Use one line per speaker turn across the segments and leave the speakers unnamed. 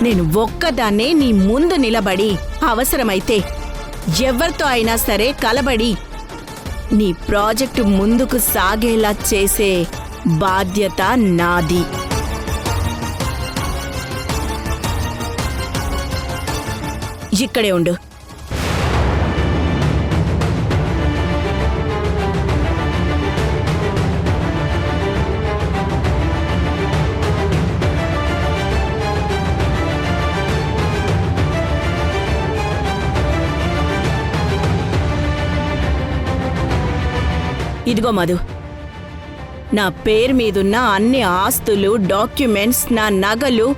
నేను ఒక్కదాన్నే నీ ముందు నిలబడి అవసరమైతే ఎవరితో అయినా సరే కలబడి నీ ప్రాజెక్టు ముందుకు సాగేలా చేసే బాధ్యత నాది. ఇక్కడే ఉండు. ఇదిగో మధు, నా పేరు మీదున్న అన్ని ఆస్తులు, డాక్యుమెంట్స్, నా నగలు,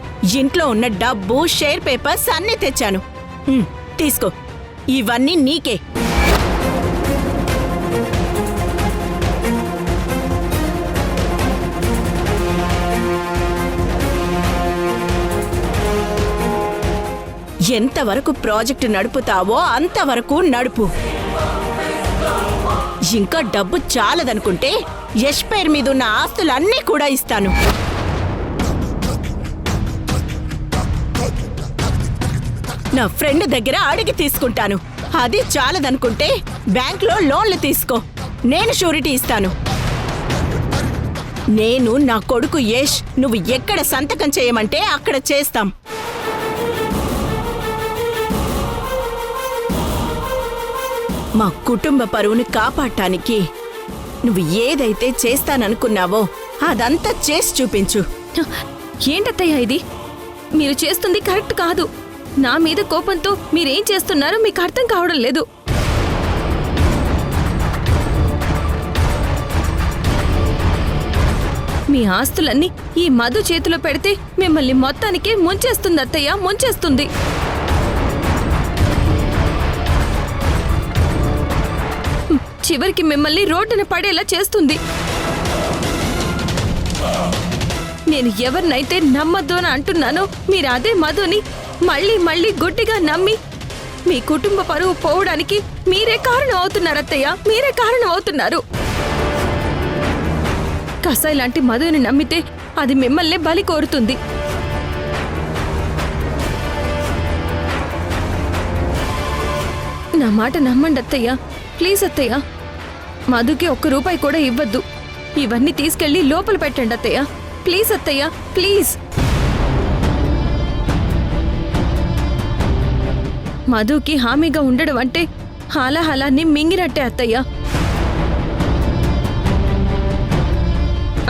ఇంట్లో ఉన్న డబ్బు, షేర్ పేపర్స్ అన్నీ తెచ్చాను. తీసుకో, ఇవన్నీ నీకే. ఎంతవరకు ప్రాజెక్టు నడుపుతావో అంతవరకు నడుపు. ఇంకా డబ్బు చాలదనుకుంటే యష్ పేరు మీదున్న ఆస్తులన్నీ కూడా ఇస్తాను. నా ఫ్రెండ్ దగ్గర అడిగి తీసుకుంటాను. అది చాలదనుకుంటే బ్యాంక్లో లోన్లు తీసుకో, నేను షూరిటీ ఇస్తాను. నేను, నా కొడుకు యష్ నువ్వు ఎక్కడ సంతకం చేయమంటే అక్కడ చేస్తాం. మా కుటుంబ పరువుని కాపాడటానికి నువ్వు ఏదైతే చేస్తాననుకున్నావో అదంతా చేసి చూపించు.
ఏంటత్తయ్య ఇది? మీరు చేస్తుంది కరెక్ట్ కాదు. నా మీద కోపంతో మీరేం చేస్తున్నారో మీకు అర్థం కావడం లేదు. మీ ఆస్తులన్నీ ఈ మధు చేతిలో పెడితే మిమ్మల్ని మొత్తానికే ముంచేస్తుంది అత్తయ్య, ముంచేస్తుంది. చివరికి మిమ్మల్ని రోడ్డున పడేలా చేస్తుంది. నేను ఎవరినైతే నమ్మద్దు అని అంటున్నానో మీరు అదే మధుని మళ్ళీ మళ్ళీ గుడ్డిగా నమ్మి మీ కుటుంబ పరువు పోవడానికి మీరే కారణం అవుతున్నారు అత్తయ్య, మీరే కారణం అవుతున్నారు. కసాయి లాంటి మధుని నమ్మితే అది మిమ్మల్ని బలి కోరుతుంది. నా మాట నమ్మండి అత్తయ్య, ప్లీజ్ అత్తయ్య. మధుకి ₹1 కూడా ఇవ్వద్దు. ఇవన్నీ తీసుకెళ్లి లోపల పెట్టండి అత్తయ్య, ప్లీజ్ అత్తయ్య, ప్లీజ్. మధుకి హామీగా ఉండడం అంటే హాలాహలాన్ని మింగినట్టే అత్తయ్య.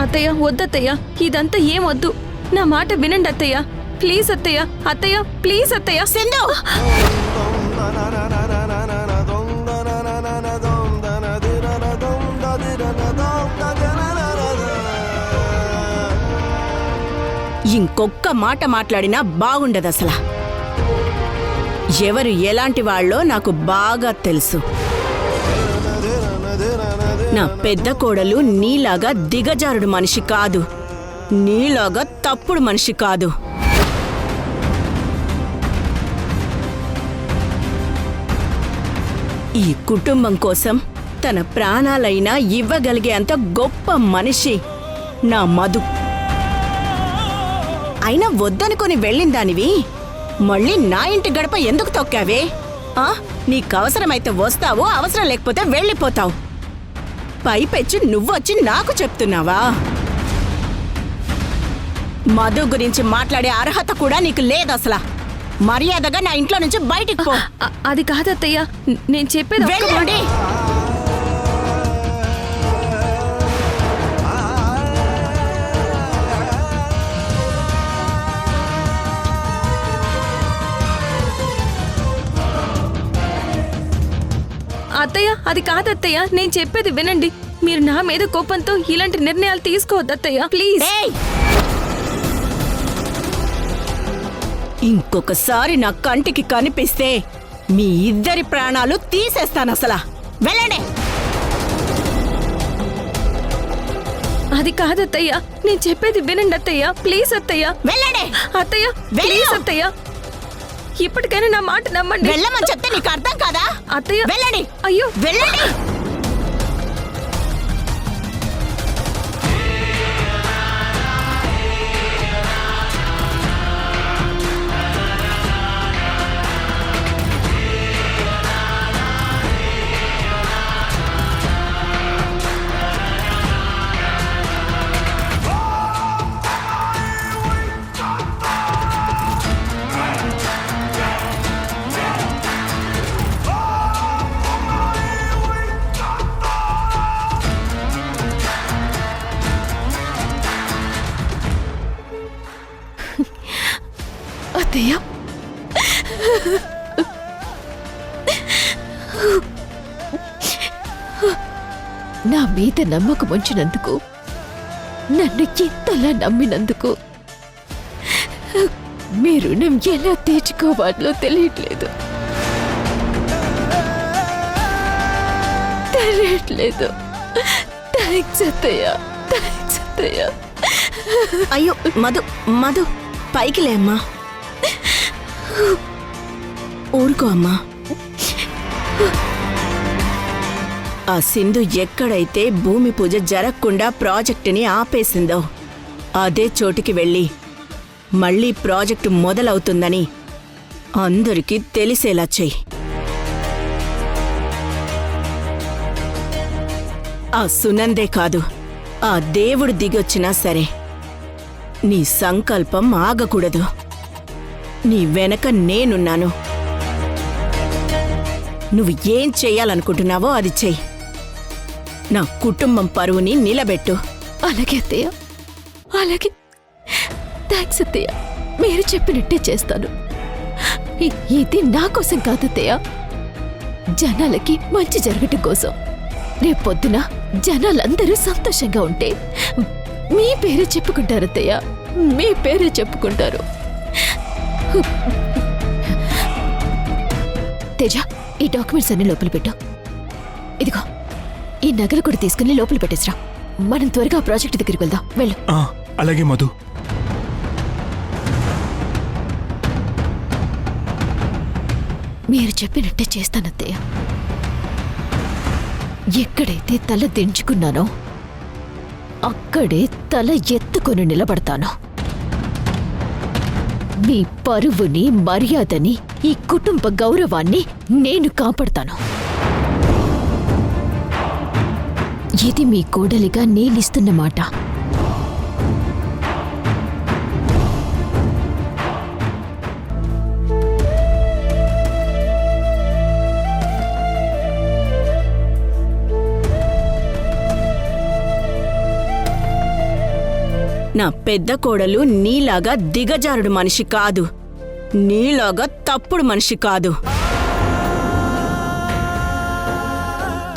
అత్తయ్య వద్దత్తయ్య, ఇదంతా ఏమొద్దు. నా మాట వినండి అత్తయ్య, ప్లీజ్ అత్తయ్య, అత్తయ్య ప్లీజ్ అత్తయ్య.
సింధు, ఇంకొక్క మాట మాట్లాడినా బాగుండదు. అసలు ఎవరు ఎలాంటి వాళ్ళో నాకు బాగా తెలుసు. నా పెద్ద కోడలు నీలాగా దిగజారుడు మనిషి కాదు, నీలాగా తప్పుడు మనిషి కాదు. ఈ కుటుంబం కోసం తన ప్రాణాలైనా ఇవ్వగలిగే అంత గొప్ప మనిషి నా మధు. అయినా వద్దనుకొని వెళ్ళిందానివి మళ్ళీ నా ఇంటి గడప ఎందుకు తొక్కావే? నీకవసరమైతే వస్తావు, అవసరం లేకపోతే వెళ్ళిపోతావు. పైపెచ్చి నువ్వొచ్చి నాకు చెప్తున్నావా? మధు గురించి మాట్లాడే అర్హత కూడా నీకు లేదసలా. మర్యాదగా నా ఇంట్లో నుంచి బయటికి పో.
అది కాదత్తయ్య, నేను చెప్పేది. అత్తయ్య అది కాదత్తయ్య, నేను చెప్పేది వినండి. మీరు నా మీద కోపంతో ఇలాంటి నిర్ణయాలు తీసుకోవద్దత్తయ్య, ప్లీజ్.
ఇంకొకసారి నా కంటికి కనిపిస్తే మీ ఇద్దరి ప్రాణాలు తీసేస్తాను. అసలా వెళ్ళండి.
అది కాదత్తయ్య, నేను చెప్పేది వినండి అత్తయ్య, ప్లీజ్ అత్తయ్య.
వెళ్ళండి
అత్తయ్య, ప్లీజ్ అత్తయ్య, ఇప్పటికైనా నా మాట నమ్మండి.
వెళ్ళమని చెప్తే నీకు అర్థం కాదా?
అత్తయ్య
వెళ్ళండి.
అయ్యో
వెళ్ళండి.
అత్తయ్య, నా మీద నమ్మకం ఉంచినందుకు, నన్ను ఎంతలా నమ్మినందుకు మీ రుణం ఎలా తీర్చుకోవాలో తెలియట్లేదు. థ్యాంక్స్ అత్తయ్య, థ్యాంక్స్ అత్తయ్య.
అయ్యో మధు, మధు పైకి లే అమ్మా. ఊరుకో అమ్మా. ఆ సింధు ఎక్కడైతే భూమి పూజ జరగకుండా ప్రాజెక్టుని ఆపేసిందో అదే చోటికి వెళ్ళి మళ్ళీ ప్రాజెక్టు మొదలవుతుందని అందరికీ తెలిసేలా చెయ్యి. ఆ సునందే కాదు, ఆ దేవుడు దిగొచ్చినా సరే నీ సంకల్పం ఆగకూడదు. నీ వెనక నేనున్నాను. నువ్వు ఏం చెయ్యాలనుకుంటున్నావో అది చెయ్యి. నా కుటుంబం పరువుని నిలబెట్టు.
అలాగే అత్తయ్య, అలాగే. థ్యాంక్స్ అత్తయ్య, మీరు చెప్పినట్టే చేస్తాను. ఇది నా కోసం కాదు అత్తయ్య, జనాలకి మంచి జరగటం కోసం. రేపొద్దున జనాలందరూ సంతోషంగా ఉంటే మీ పేరే చెప్పుకుంటారు అత్తయ్య, మీ పేరే చెప్పుకుంటారు. తేజ, ఈ డాక్యుమెంట్స్ అన్ని లోపల పెట్టు. ఇదిగో, ఈ నగలు కూడా తీసుకుని లోపల పెట్టేసిరా. మనం త్వరగా ఆ ప్రాజెక్ట్ దగ్గరికి వెళ్దాం. వెళ్ళు.
అలాగే మధు.
మీరు చెప్పినట్టే చేస్తానత్తయ్య. ఎక్కడైతే తల దించుకున్నానో అక్కడే తల ఎత్తుకొని నిలబడతాను. మీ పరువుని, మర్యాదని, ఈ కుటుంబ గౌరవాన్ని నేను కాపాడతాను. ఇది మీ కోడలిగా నేనిస్తున్న మాట.
నా పెద్ద కోడలు నీలాగా దిగజారుడు మనిషి కాదు, నీలాగా తప్పుడు మనిషి కాదు.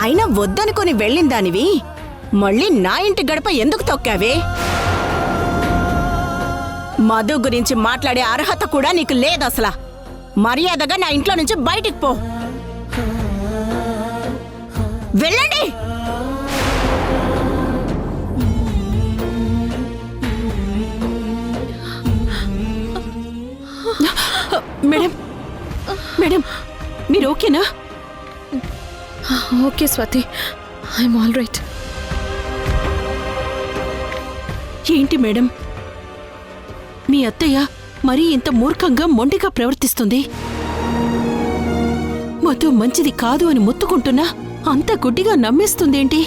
అయినా వద్దనుకొని వెళ్ళిందానివి మళ్ళీ నా ఇంటి గడప ఎందుకు తొక్కావే? మధు గురించి మాట్లాడే అర్హత కూడా నీకు లేదసలా. మర్యాదగా నా ఇంట్లో నుంచి బయటికి పో. వెళ్ళండి. మేడం, మేడం మీరు ఓకేనా?
Okay Swathi, I'm all right.
ఏంటి మేడం, మీ అత్తయ్య మరీ ఇంత మూర్ఖంగా మొండిగా ప్రవర్తిస్తుంది? మధు మంచిది కాదు అని మొత్తుకుంటున్నా అంత గుడ్డిగా నమ్మేస్తుందేంటి?